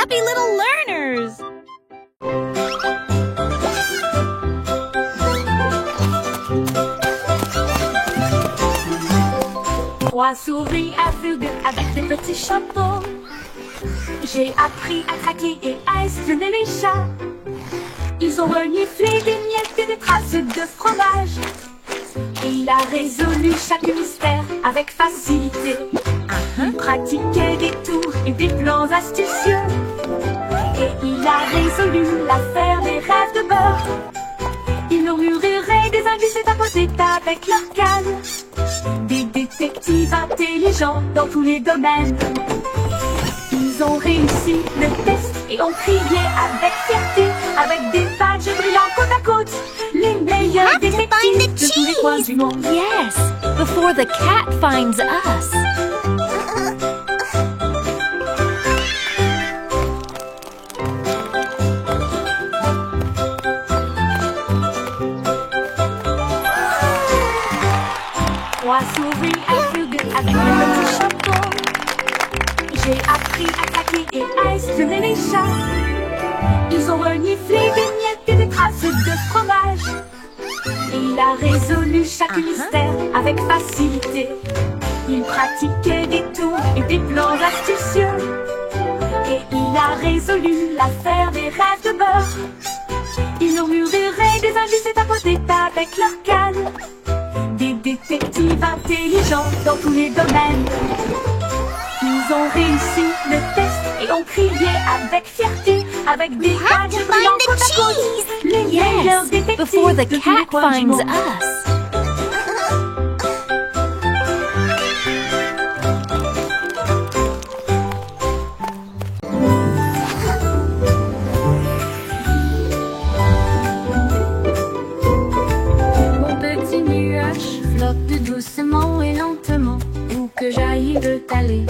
happy little learners! Trois souris aveugles avec des petits chapeaux. J'ai appris à craquer et à espionner les chats. Ils ont reniflé des miettes et des traces de fromage. Et il a résolu chaque mystère avec facilité. Il pratiquait des tours et des plans astucieux. Et il a résolu l'affaire des rêves de beurre. Ils murmuraient des indices et tapotaient avec leur canne. Des détectives intelligents dans tous les domaines. Ils ont réussi le test et ont crié avec fierté, avec des badges brillants côte à côte. Les meilleurs détectives de tous les coins du monde. Yes, before the cat finds us. Trois souris aveugles avec le petit chapeau. J'ai appris à craquer et à espionner les chats. Ils ont reniflé des miettes et des traces de fromage. Et il a résolu chaque mystère avec facilité. Il pratiquait des tours et des plans astucieux. Et il a résolu l'affaire des rêves de beurre. Ils murmuraient des indices et tapotaient avec leur canne. Des détectives intelligents dans tous les domaines. Ils ont réussi le test et ont crié avec fierté, avec des badges brillants côte à côte. Les meilleurs détectives Before the de tous les cat coins du finds monde. us. Mon petit nuage flotte doucement et lentement où que j'aille de t'aller.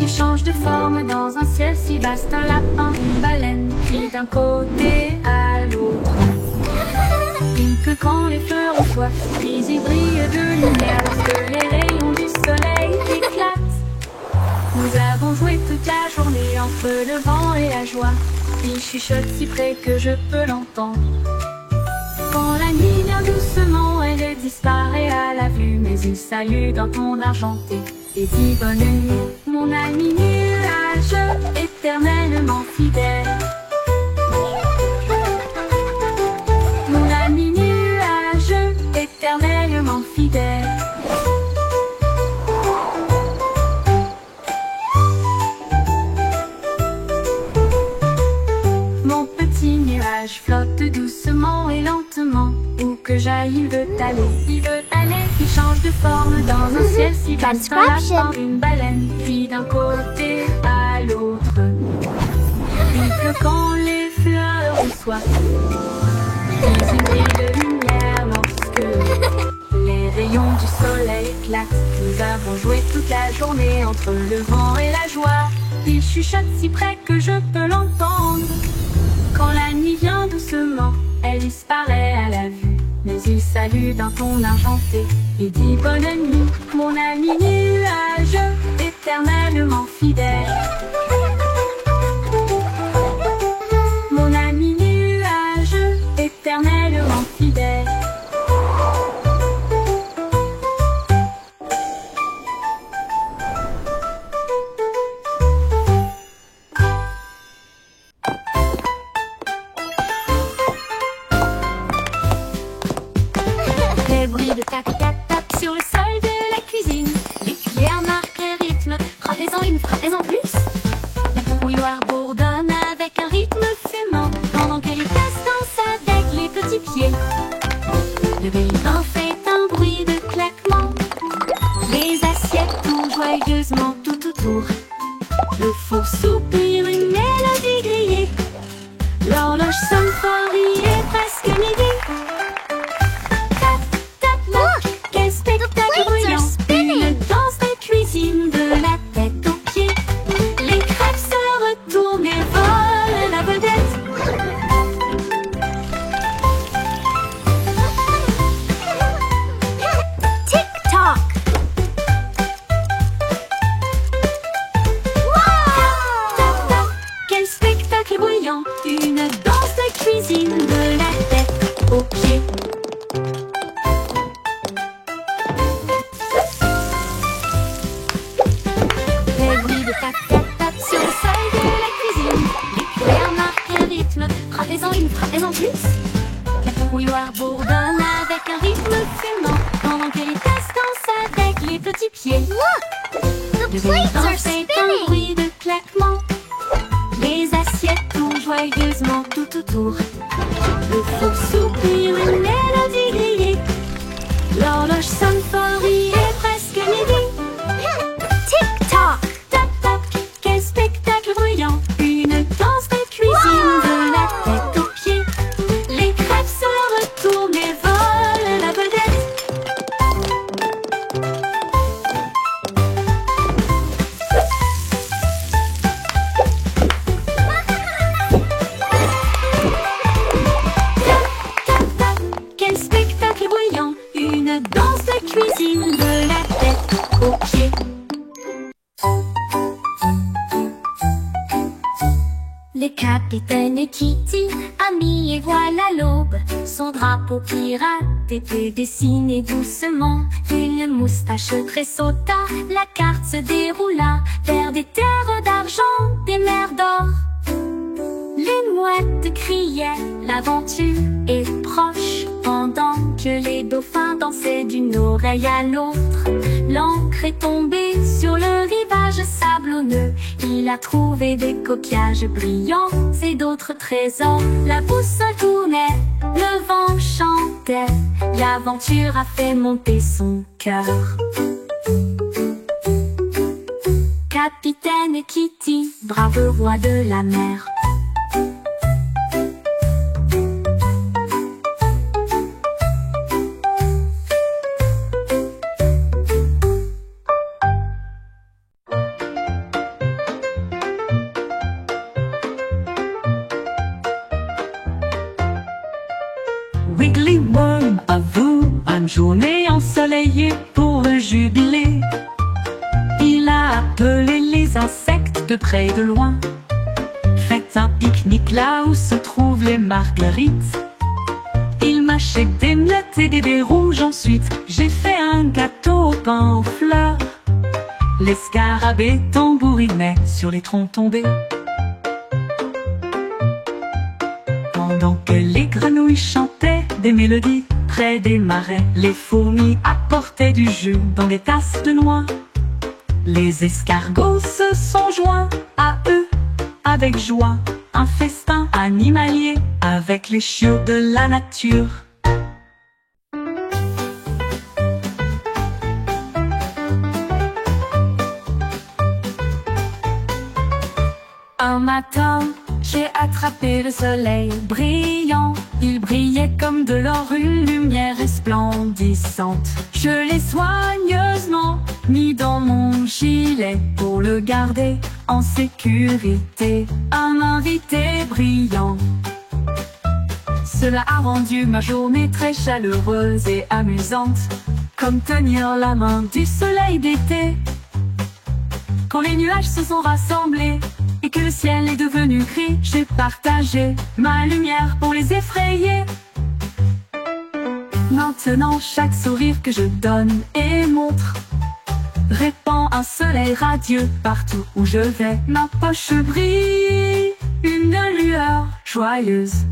Il change de forme dans un ciel si vaste, un lapin, une baleine, puis d'un côté à l'autre. Il pleut quand les fleurs ont soif, puis il brille de lumière lorsque les rayons du soleil éclatent. Nous avons joué toute la journée entre le vent et la joie. Il chuchote si près que je peux l'entendre. Quand la nuit vient doucement, elle disparaît à la vue, mais il salue d'un ton argenté et dit bonne nuit, mon ami nuage éternellement fidèle. Mon ami nuage éternellement fidèle. Mon petit nuage flotte doucement et lentement où que j'aille, il veut aller, il veut aller. Il change de forme dans un ciel si vaste, un lapin, une baleine, puis d'un côté à l'autre. Il pleut quand les fleurs ont soif, puis il brille de lumière lorsque les rayons du soleil éclatent. Nous avons joué toute la journée entre le vent et la joie. Il chuchote si près que je peux l'entendre. Quand la nuit vient doucement, elle disparaît à la vue, mais il salue d'un ton argenté et dit bonne nuit, mon ami nuage éternellement fidèle. Mon ami nuage éternellement fidèle. Les bruits de tac-tac-tac sur le sol de la cuisine. Les cuillères marquent le rythme, frappez-en une, frappez-en plus. La bouilloire bourdonne avec un rythme fumant, pendant que les tasses dansent avec les petits pieds. Le bain fait un bruit de claquement. Les assiettes tournent joyeusement tout autour. Le four soupire une mélodie grillée. L'horloge sonne fort, il est presque midi. Quel spectacle bruyant! Une danse de cuisine de la tête aux pieds. Les crêpes se retournent et volent la vedette. Tick-tock! Tac, fleurs bourdonnent avec un rythme fumant, pendant que les tasses dansent avec les petits pieds. Look! The Le plates vent are fait un spinning! bruit de claquement. Les assiettes tournent joyeusement tout autour. Le four soupire, une mélodie grillée. L'horloge sonne fort, il est presque midi. Tick-tock! Tac tac, quel spectacle bruyant. Une danse de cuisine de la tête aux pieds. Les crêpes se retournent et volent la vedette. Tac tac, quel spectacle bruyant. Une danse de cuisine de la tête aux pieds. Les capitaines et Kitty, amis et voilà l'aube. Son drapeau pirate était dessiné doucement. Une moustache tressauta, la carte se déroula vers des terres d'argent, des mers d'or. Les mouettes criaient, l'aventure est proche, pendant que les dauphins dansaient d'une oreille à l'autre. L'encre est tombée sur le rivage sablonneux. Il a trouvé des coquillages brillants et d'autres trésors. La boussole tournait, le vent chantait. L'aventure a fait monter son cœur. Capitaine Kitty, brave roi de la mer. Wiggly Worm, à vous, une journée ensoleillée pour le jubilé. Il a appelé les insectes de près et de loin. Faites un pique-nique là où se trouvent les marguerites. Il mâchait des miettes et des baies rouges ensuite. J'ai fait un gâteau au pain aux fleurs. Les scarabées tambourinaient sur les troncs tombés. Pendant que les grenouilles chantaient des mélodies près des marais, les fourmis apportaient du jus dans des tasses de noix. Les escargots se sont joints à eux avec joie. Un festin animalier avec les chiots de la nature. Un matin, j'ai attrapé le soleil brillant. Il brillait comme de l'or, une lumière resplendissante. Je l'ai soigneusement mis dans mon gilet pour le garder en sécurité. Un invité brillant. Cela a rendu ma journée très chaleureuse et amusante, comme tenir la main du soleil d'été. Quand les nuages se sont rassemblés et que le ciel est devenu gris, j'ai partagé ma lumière pour les effrayer. Maintenant, chaque sourire que je donne et montre répand un soleil radieux partout où je vais. Ma poche brille, une lueur joyeuse.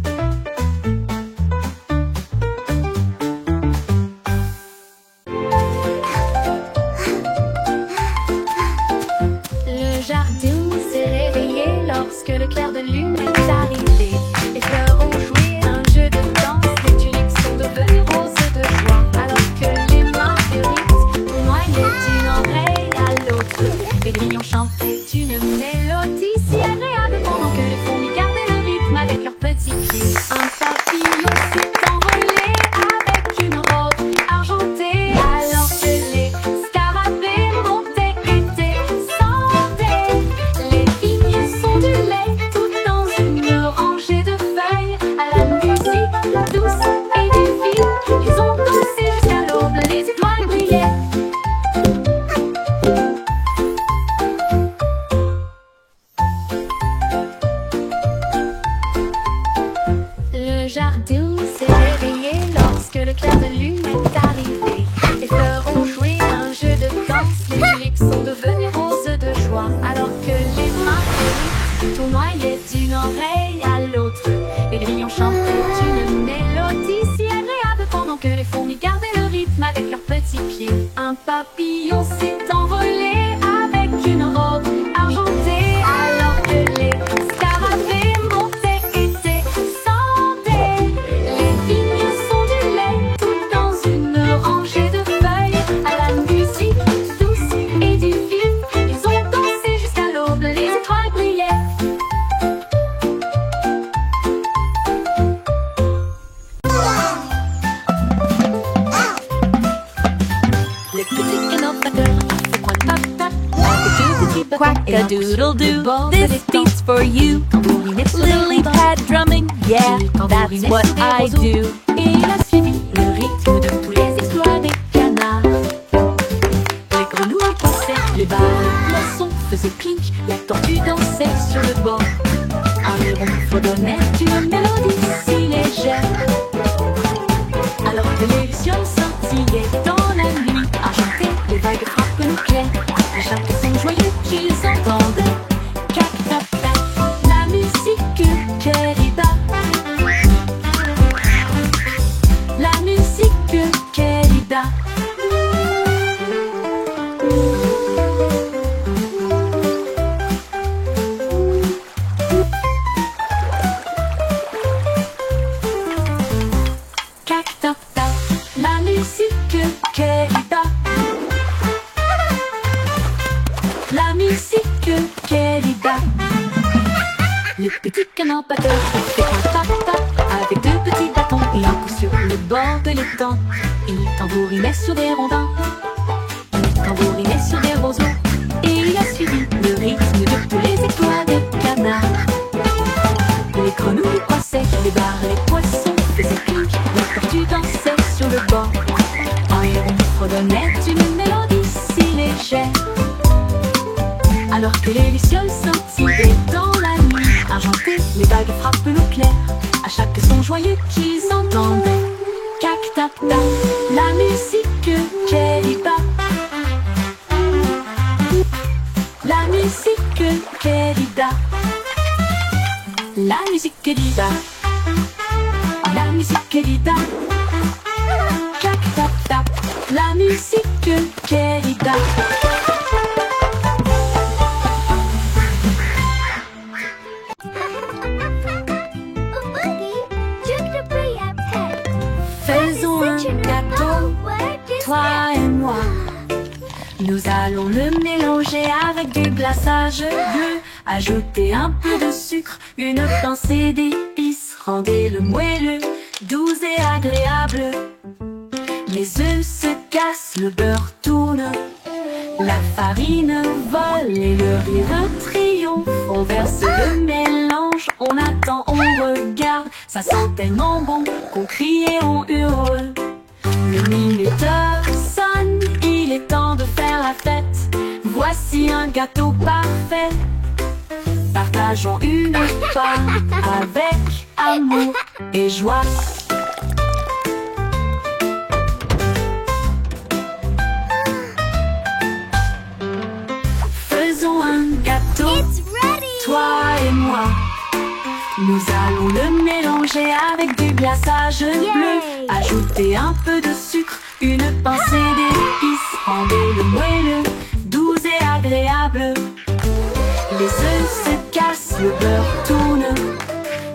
Le jardin s'est réveillé lorsque le clair de lune est arrivé. Les fleurs ont joué un jeu de danse, les tulips sont devenues roses de joie, alors que les marguerites noyaient d'une oreille à l'autre. Les grillons chantaient une mélodie si agréable pendant que les fourmis gardaient le rythme avec leurs petits cris. Un papillon s'est envolé avec une robe argentée, alors que les scarabées montaient et descendaient. Les vignes sont du lait tout dans une rangée de feuilles. À la musique douce et divine, ils ont dansé jusqu'à l'aube, les étoiles brillaient. Le jardin s'est réveillé lorsque le clair de lune est arrivé. Les fleurs ont joué un jeu de danse, les tulips sont devenues roses de joie, alors que les marguerites tournoyaient d'une oreille à l'autre. Les grillons chantaient une mélodie si agréable papillon s'est envolé avec une robe argentée, alors que les scarabées montaient et descendaient. Les vignes sont du lait tout dans une rangée de feuilles. À la musique douce et divine, ils ont dansé jusqu'à l'aube, les étoiles brillaient. Le petit canopteur fait quack-tap-tap avec deux petits bâtons Quack-a-doodle-doo, this beat's for you. Lily pad drumming, yeah, that's what I do. Et il a suivi le rythme de tous les exploits des canards. Les grenouilles passaient, les barres, les poissons faisaient clink, la tortue dansait sur le bord. Un héron fredonnait une mélodie si légère, alors que les lucioles scintillaient dans la nuit argentée. Les vagues frappent le clair, à chaque son joyeux qu'ils entendent. Cac-tac-tac, la musique querida. La musique querida. Cac-tac-tac, la musique querida. La musique querida. Le petit canard batteur fait un tap-tap avec deux petits bâtons et un coup sur le bord de l'étang. Il tambourinait sur des rondins, il tambourinait sur des roseaux, et il a suivi le rythme de tous les étoiles de canard. Les grenouilles passaient, les barres et les poissons faisaient clink, la tortue dansait sur le bord. Un héron fredonnait une mélodie si légère, alors que les lucioles scintillaient dans la nuit argentée. Les vagues frappent l'eau claire, à chaque son joyeux qu'ils entendent. Cac-tac-tac, la musique querida. La musique querida. La musique querida. La musique querida. Cac-tac-tac, la musique querida. Faisons un gâteau, toi et moi. Nous allons le mélanger avec du glaçage bleu. Ajouter un peu de sucre, une pincée d'épices. Rendez-le moelleux, doux et agréable. Les œufs se cassent, le beurre tourne, la farine vole et le rire triomphe. On verse le mélange, on attend, on regarde. Ça sent tellement bon qu'on crie et on hurle. Le minuteur sonne, il est temps de faire la fête. Voici un gâteau parfait. Partageons une part avec amour et joie. Faisons un gâteau, toi et moi. Nous allons le mélanger avec du glaçage bleu. Ajouter un peu de sucre, une pincée d'épices. Rendez-le moelleux, doux et agréable. Les œufs se cassent, le beurre tourne,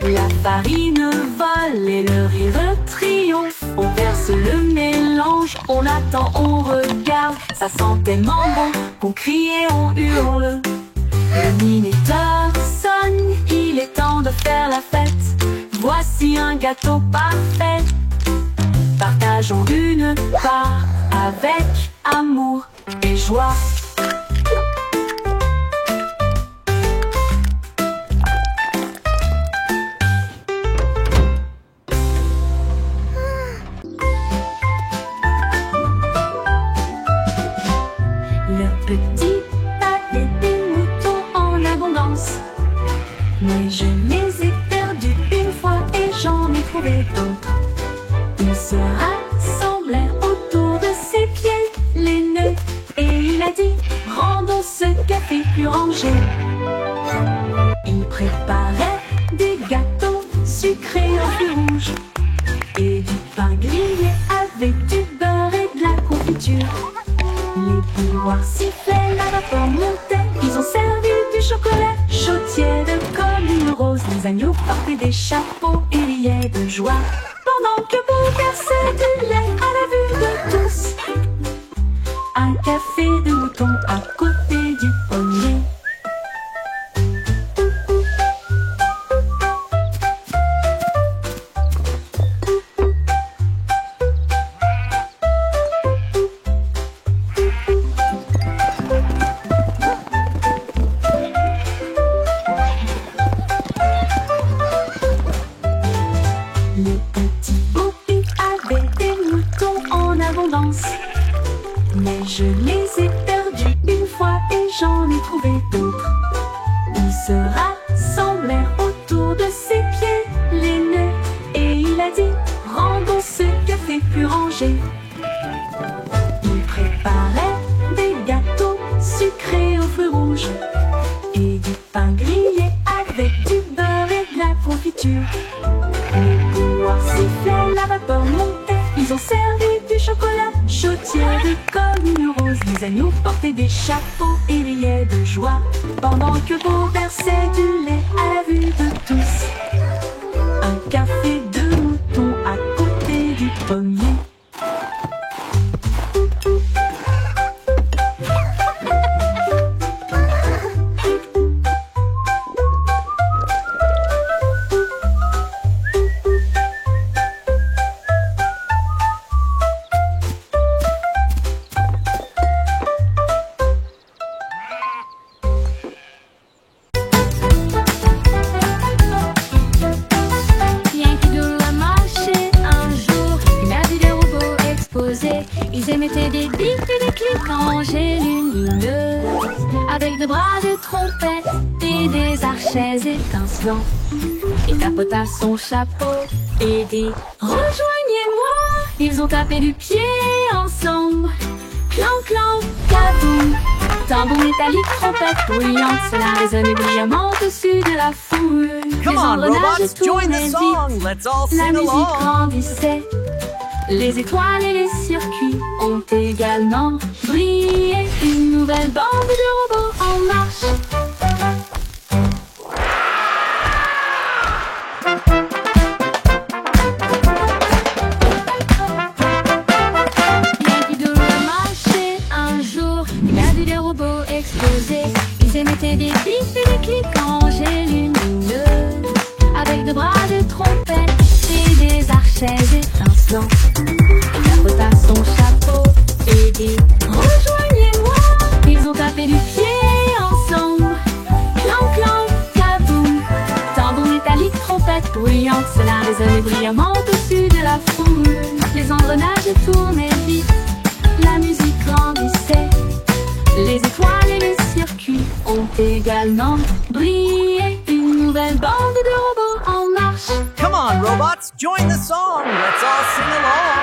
la farine vole et le rire triomphe. On verse le mélange, on attend, on regarde. Ça sent tellement bon qu'on crie et on hurle. Le minuteur sonne, il est temps de faire la fête. Voici un gâteau parfait. Partageons une part avec amour et joie. Le petit avait des moutons en abondance, mais je les ai perdus une fois et j'en ai trouvé d'autres. Ils se rassemblèrent autour de ses pieds, les nœuds, et il a dit: rendons ce café plus rangé. Il préparait des gâteaux sucrés en fil rouge et du pain grillé avec du beurre et de la confiture. couloir sifflait, la vapeur montait. Ils ont servi du chocolat chaud tiède comme une rose. Les agneaux portaient des chapeaux et riaient de joie, pendant que Bo versait du lait à la vue de tous. Un café de mouton à côté du pommier. Le petit Bobby avait des moutons en abondance, mais je les ai perdus une fois et j'en ai trouvé d'autres. Ils se rassemblèrent autour de ses pieds, les nœuds, et il a dit: rendons ce café plus rangé. Il préparait des gâteaux sucrés aux fruits rouges et du pain grillé avec du beurre et de la confiture. Les couloirs sifflaient, la vapeur montait. Ils ont servi du chocolat chaud tiède comme une rose. Les agneaux portaient des chapeaux et riaient de joie, pendant que Bo versait du lait à la vue de tous. Un café de mouton à côté du pommier. Ils émettaient des bips et des clics rangés lumineuses, avec des bras de trompette et des archets étincelants. Il tapota son chapeau et dit: rejoignez-moi. Ils ont tapé du pied ensemble. Clan, clan, kaboum. Tambour métallique, trompette bruyante, cela résonnait brillamment au-dessus de la foule. Come Les on, engrenages robots, join the tournaient song. vite. Let's all La sing musique along. grandissait. Les étoiles et les circuits ont également brillé. Une nouvelle bande de robots en marche. Yankee Doodle a marché un jour. Il a vu des robots exploser. Ils émettaient des bips et des clics rangés lumineuses, avec des bras de trompette et des archets étincelants. Il tapota son chapeau et dit: rejoignez-moi. Ils ont tapé du pied ensemble. Clan, clan, kaboum. Tambour métallique, trompette bruyante, cela résonnait brillamment au-dessus de la foule. Les engrenages tournaient vite, la musique grandissait. Les étoiles et les circuits ont également brillé. Une nouvelle bande de robots en marche. Come on, robots, join the song. Let's all sing along.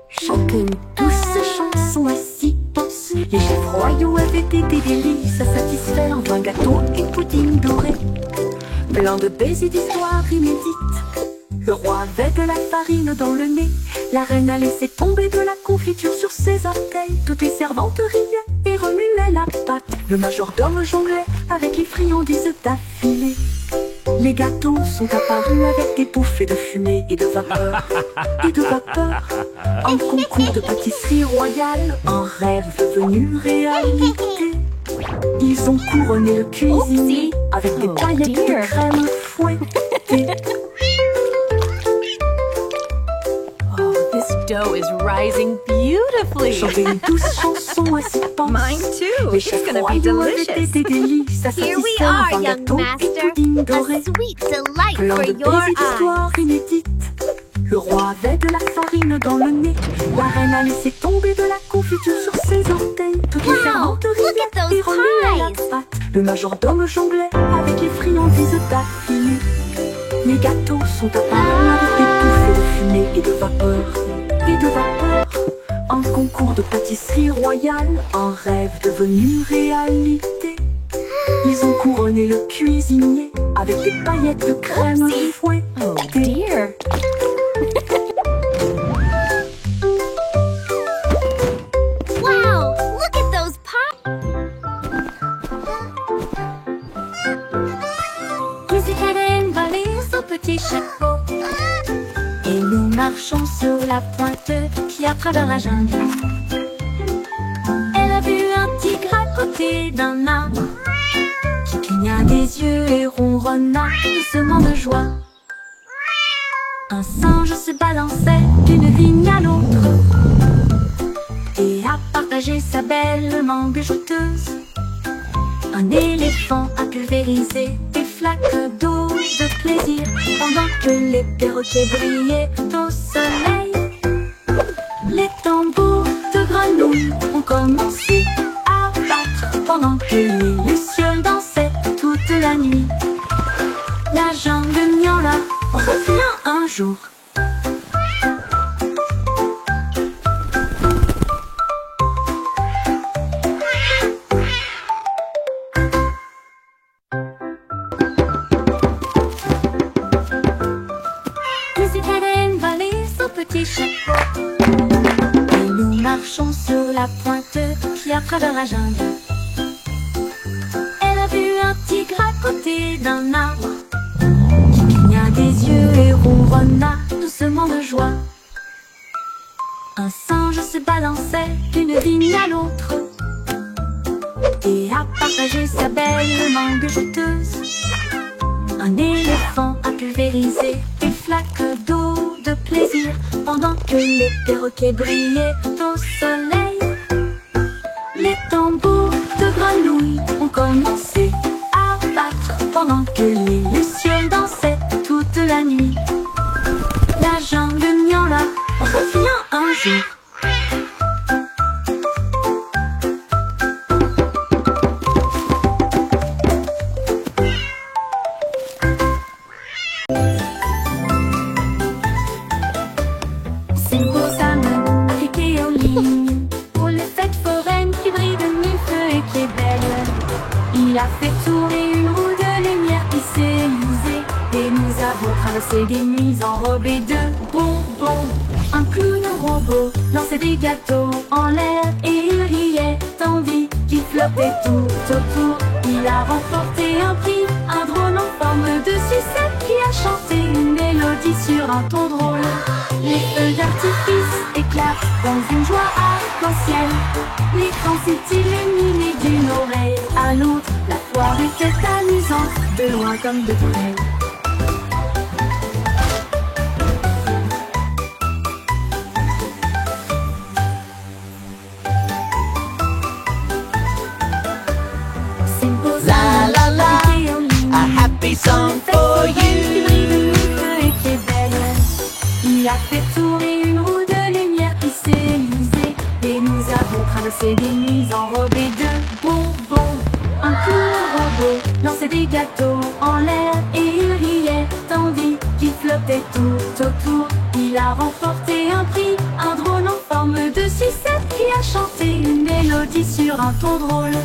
Chacun tous ces chansons assis dessus. Les chefs royaux avaient été des délices à satisfaire, vin, gâteau et pudding doré. Plein de baisers d'histoires inédites. Le roi avait de la farine dans le nez. La reine a laissé tomber de la confiture sur ses orteils. Toutes les servantes riaient et remuaient la pâte. Le majordome jonglait avec les friandises d'affilée. Les gâteaux sont apparus avec des bouffées de fumée et de vapeur. Et de vapeur. Un concours de pâtisserie royale, un rêve devenu réalité. Ils ont couronné le cuisinier avec des paillettes de crème fouettée. This dough is rising beautifully. Chanter une douce chanson à ses pensées. Mine too. Les It's chefs gonna be royaux avaient été delicious. des délices à Here we satisfaire, are, vin, young gâteau et master. pudding doré. A sweet delight Plein for de your baisers eyes. d'histoires inédites. Le roi avait de la farine dans le nez. La reine a laissé tomber de la confiture sur ses orteils. Toutes les Wow, servantes look at riaient those et remuaient la pies. pâte. Le majordome jonglait avec les friandises d'affilée. Les gâteaux sont apparus avec des bouffées de fumée et de vapeur. Et de vapeur. Un concours de pâtisserie royale, un rêve devenu réalité. Ils ont couronné le cuisinier avec des paillettes de crème Oh fouettée. dear. sur la pointe qui a travers la jungle. Elle a vu un tigre à côté d'un arbre qui cligna des yeux et ronronna doucement de joie. Un singe se balançait d'une vigne à l'autre et a partagé sa belle mangue jouteuse. Un éléphant a pulvérisé des flaques d'eau de plaisir pendant que les perroquets brillaient au soleil. Les tambours de grenouilles ont commencé à battre pendant que les lucioles dansaient toute la nuit. La jungle miaula revient un jour. Petit chapeau et nous marchons sur la pointe qui a travers la jungle. Elle a vu un tigre à côté d'un arbre qui cligna des yeux et ronronna doucement de joie. Un singe se balançait d'une vigne à l'autre et a partagé sa belle mangue jouteuse. Un éléphant a pulvérisé des flaques d'eau de plaisir pendant que les perroquets brillaient au soleil. Les tambours de grenouilles ont commencé à battre pendant que les lucioles dansaient toute la nuit. La jungle miaula revient un jour. Pour les fêtes foraines qui brillent de mille feux et qui est belle. Il a fait tourner une roue de lumière qui s'est usée et nous avons traversé des nuits enrobées de bonbons. Un clown robot lançait des gâteaux en l'air et il riait tandis qu'il flottait tout autour. Il a remporté un prix, un drôle en forme de sucette qui a chanté une mélodie sur un ton drôle. Les feux d'artifice éclatent dans une joie arc-en-ciel. L'écran s'est illuminé d'une oreille à l'autre. La foire était amusante, de loin comme de près. La la la, a happy song for you. Il a fait tourner une roue de lumière qui s'est usée et nous avons traversé des nuits enrobées de bonbons. Un clown robot lançait des gâteaux en l'air et il riait tandis qu'il flottait tout autour. Il a remporté un prix, un drôle en forme de sucette qui a chanté une mélodie sur un ton drôle.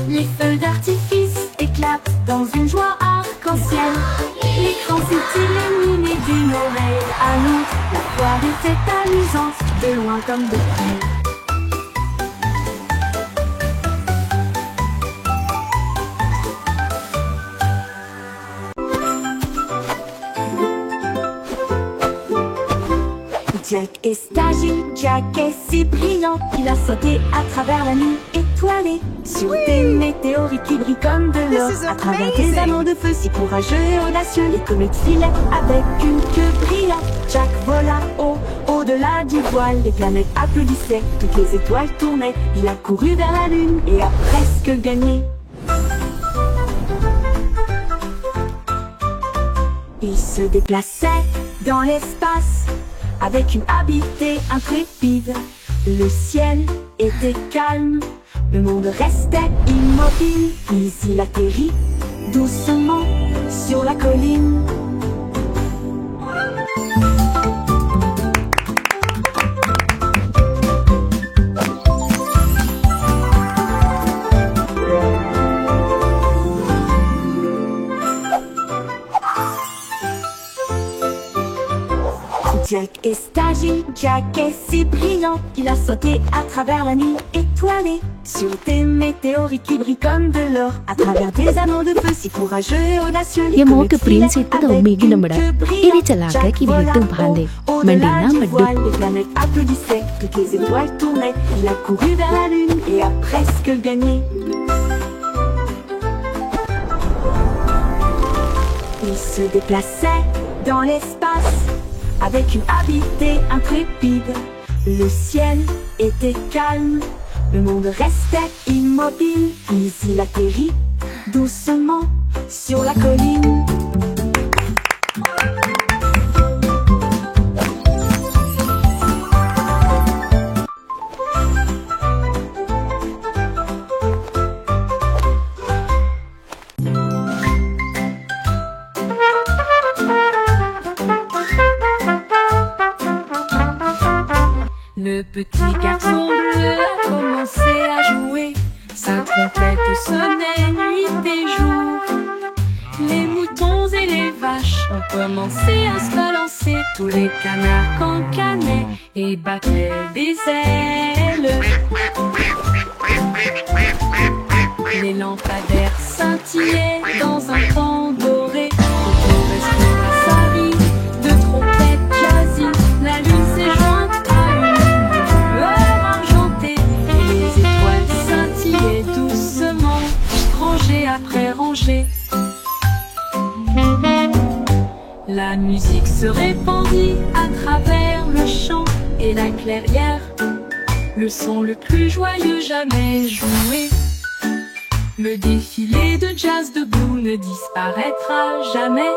Les feux d'artifice éclatent dans une joie arc-en-ciel. L'écran s'est illuminé d'une oreille à l'autre. La foire était amusante, de loin comme de près. Jack est agile, Jack est si brillant qu'il a sauté à travers la nuit étoilée sur des météorites qui brillent comme de l'or, à travers des anneaux de feu si courageux et audacieux. Les comètes filaient avec une queue brillante. Jack vola au-delà du voile. Les planètes applaudissaient, toutes les étoiles tournaient. Il a couru vers la lune et a presque gagné. Il se déplaçait dans l'espace avec une habileté intrépide. Le ciel était calme, le monde restait immobile. Puis il atterrit doucement sur la colline. Jack est agile, Jack est si brillant qu'il a sauté à travers la nuit étoilée étoilés, sur des météorites qui brillent comme de l'or, à travers des anneaux de feu si courageux et audacieux. Ye mo ke prince itu do migi namada iri chalaka ki bhitu bhande mandina maddu Les planètes applaudissaient, toutes les étoiles tournaient. Il a couru vers la lune et a presque gagné. Il se déplaçait dans l'espace avec une habileté intrépide. Le ciel était calme, le monde restait immobile. Puis il atterrit doucement sur la colline. Le petit garçon bleu a commencé à jouer. Sa trompette sonnait nuit et jour. Les moutons et les vaches ont commencé à se balancer. Tous les canards cancanaient et battaient des ailes. Les lampadaires scintillaient dans un temps doré. Autour restera sa vie de trompette jazzy. La lune s'est jointe à une lueur argentée. Et les étoiles scintillaient doucement, rangée après rangée. La musique se répandit à travers le champ et la clairière. Le son le plus joyeux jamais joué. Le défilé de jazz debout ne disparaîtra jamais.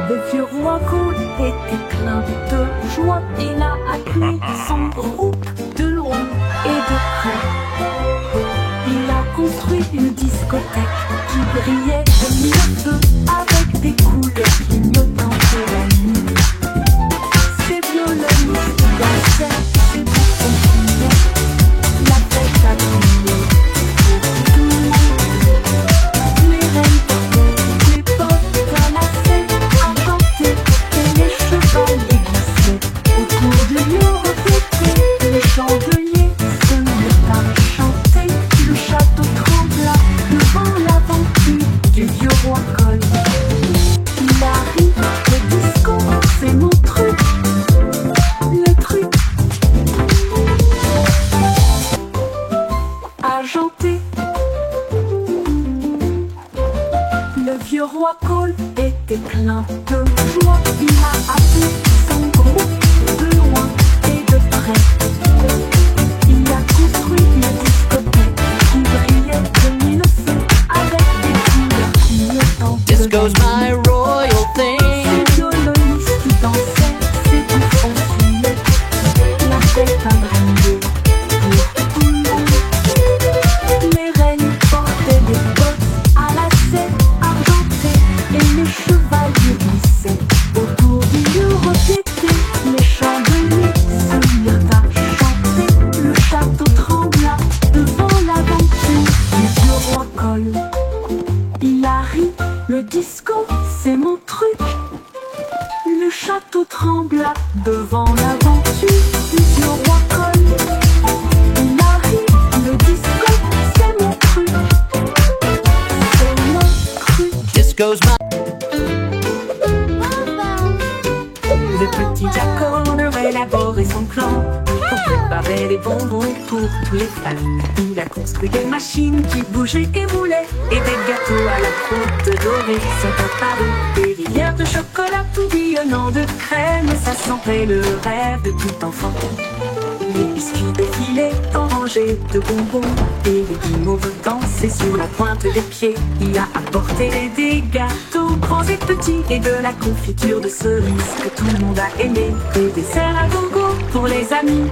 Le vieux roi Cool était plein de joie. Il a appelé son groupe de loin et de près. Il a construit une discothèque qui brillait de mille feux avec des couleurs clignotantes la nuit. Ses violonistes dansaient, ses boutons criaient. La fête a brillé pour tout le monde. Les reines portaient les portes glacées à chanter et les chevaliers glissaient. Autour du lieu répété, les chandeliers se mirent à chanter. Le château trembla devant l'aventure du vieux roi Cole. Il arrive, le disco, c'est mon truc. Le truc argenté. Le vieux roi Cole était plein de joie. Il a appelé son groupe de loin et de près. Il a construit une discothèque qui brillait de mille feux avec des couleurs clignotantes. Disco's my royal thing. Ses violonistes dansaient, ses bouffons fumaient. La fête a brillé pour tout le monde. Les reines portaient des bottes à lacets argentés et les chevaliers glissaient autour du lieu repiété. Les chandeliers se mirent à chanter. Le château trembla devant l'aventure du vieux roi Cole. Il a ri, le disco, c'est mon truc. Le château trembla devant l'aventure du vieux roi Cole. Il a ri, le disco, c'est mon truc. C'est mon truc. Disco's my. Le petit Jack Horner élaborait son plan pour préparer les bonbons et pour tous les fans. Il a construit des machines qui bougeaient et moulaient et des gâteaux à la croûte dorée. Sont apparus des rivières de chocolat tourbillonnant de crème. Ça sentait le rêve de tout enfant. Les biscuits défilaient en rangées de bonbons et les guimauves dansaient sur la pointe des pieds. Il a apporté des gâteaux grands et petits et de la confiture de cerises que tout le monde a aimé. Des desserts à gogo pour les amis.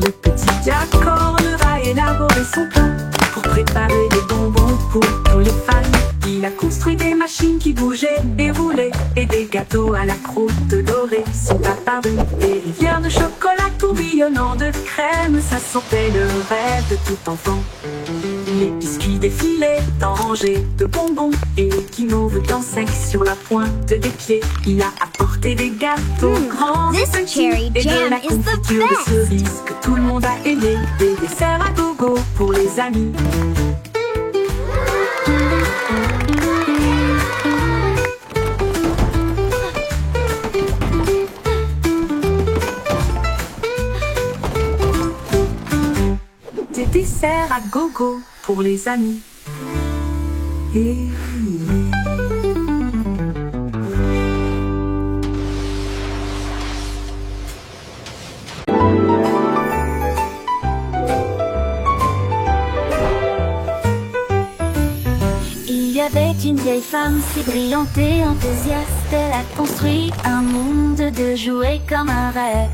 Le petit Jack Horner a élaboré à la croûte dorée sont apparues des rivières de chocolat tourbillonnant de crème. Ça sentait le rêve de tout enfant. Les biscuits défilaient en rangées de bonbons et Guimauve dansait sur la pointe des pieds. Il a apporté des gâteaux grands et This petits cherry et de jam la is the confiture de best. cerises que tout le monde a aimé. Des desserts à gogo pour les amis. Des desserts à gogo pour les amis. Et... Il y avait une vieille femme si brillante et enthousiaste. Elle a construit un monde de jouets comme un rêve.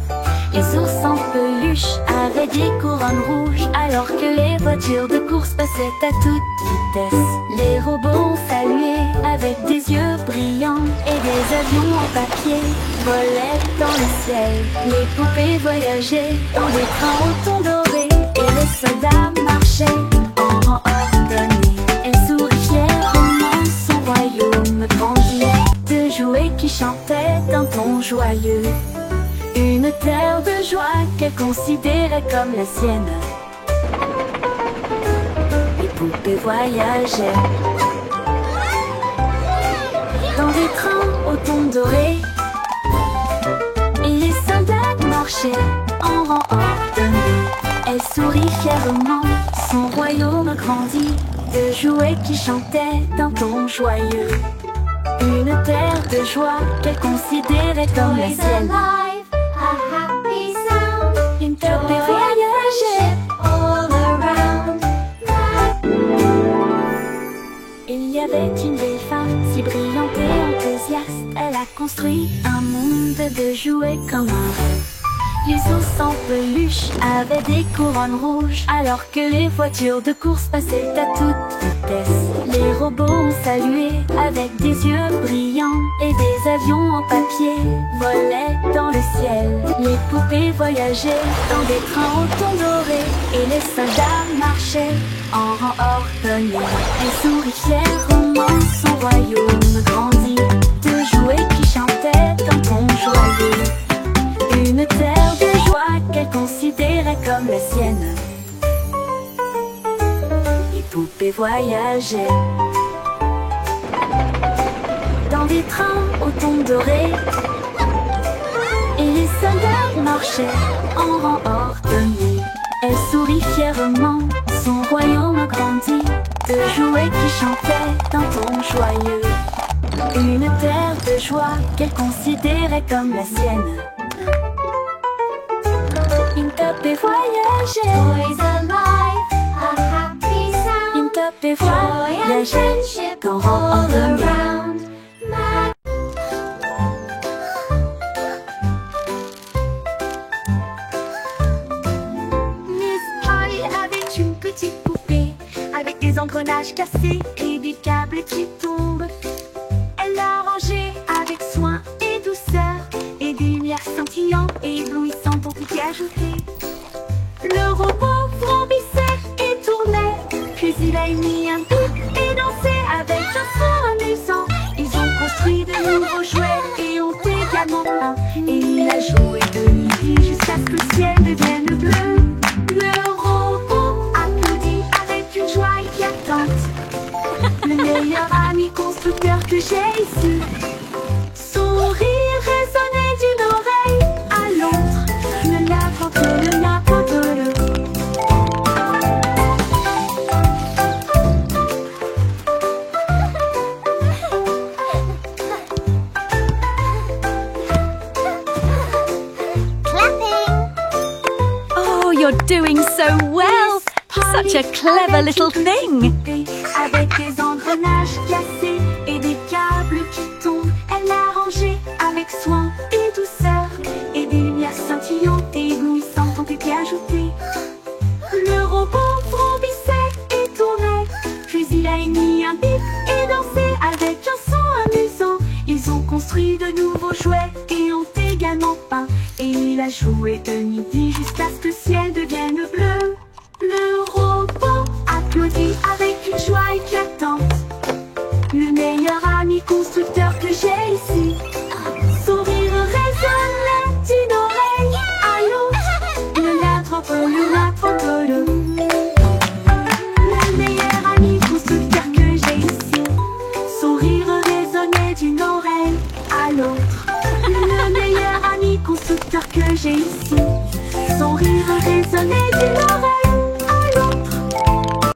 Les ours en peluche avaient des couronnes rouges, alors que les voitures de course passaient à toute vitesse. Les robots saluaient avec des yeux brillants et des avions en papier volaient dans le ciel. Les poupées voyageaient dans des trains au ton doré et les soldats marchaient en rang ordonné. Elle sourit fièrement, son royaume grandit de jouets qui chantaient d'un ton joyeux. Une terre de joie qu'elle considérait comme la sienne. Les poupées voyageaient dans des trains au ton doré et les soldats marchaient en rang ordonné. Elle sourit fièrement, son royaume grandit de jouets qui chantaient d'un ton joyeux. Une terre de joie qu'elle considérait comme la sienne. A happy sound. Une poupée voyageait All around. Il y avait une vieille femme si brillante et enthousiaste. Elle a construit un monde de jouets comme un rêve. Les ours en peluche avaient des couronnes rouges, alors que les voitures de course passaient à toute vitesse. Les robots ont salué avec des yeux brillants et des avions en papier volaient dans le ciel. Les poupées voyageaient dans des trains au ton doré et les soldats marchaient en rang ordonné. Elle sourit fièrement, son royaume grandit de jouets qui chantaient d'un ton joyeux. Une terre de joie qu'elle considérait comme la sienne. Les poupées voyageaient dans des trains au ton doré et les soldats marchaient en rang ordonné. Elle sourit fièrement, son royaume grandit de jouets qui chantaient d'un ton joyeux. Une terre de joie qu'elle considérait comme la sienne. Une poupée voyageait, Toys alive. A happy sound. une poupée Joy and voyageait friendship dans rang all ordonné. around. Miss Polly avait une petite poupée avec des engrenages cassés et des câbles qui tombent. Elle l'a rangée avec soin et douceur et des lumières scintillantes et éblouissantes ont été ajoutées. Le robot vrombissait et tournait, puis il a mis un bip et dansé avec un son amusant. Ils ont construit de nouveaux jouets et ont également peint. Et il a joué de nuit jusqu'à ce que le ciel devienne bleu. Le robot applaudit avec une joie éclatante. Le meilleur ami constructeur que j'ai ici. Son rire résonnait d'une oreille à l'autre. Le n'importe le. Clapping. Oh, you're doing so well. Such a clever little thing. Avec des engrenages cassés et des câbles qui tombent, elle l'a rangé avec soin et douceur. Et des lumières scintillantes et éblouissantes ont été ajoutées. Le robot vrombissait et tournait, puis il a émis un bip et dansé avec un son amusant. Ils ont construit de nouveaux jouets jouer de midi jusqu'à ce que le ciel devienne bleu. Le robot applaudit avec une joie éclatante. Le meilleur ami constructeur que j'ai ici. Sourire résonne d'une oreille à l'autre. Le l'anthropologue. Le meilleur ami constructeur que j'ai ici. Sourire résonnait d'une oreille à l'autre. Le meilleur ami constructeur que j'ai ici. Son rire résonnait d'une oreille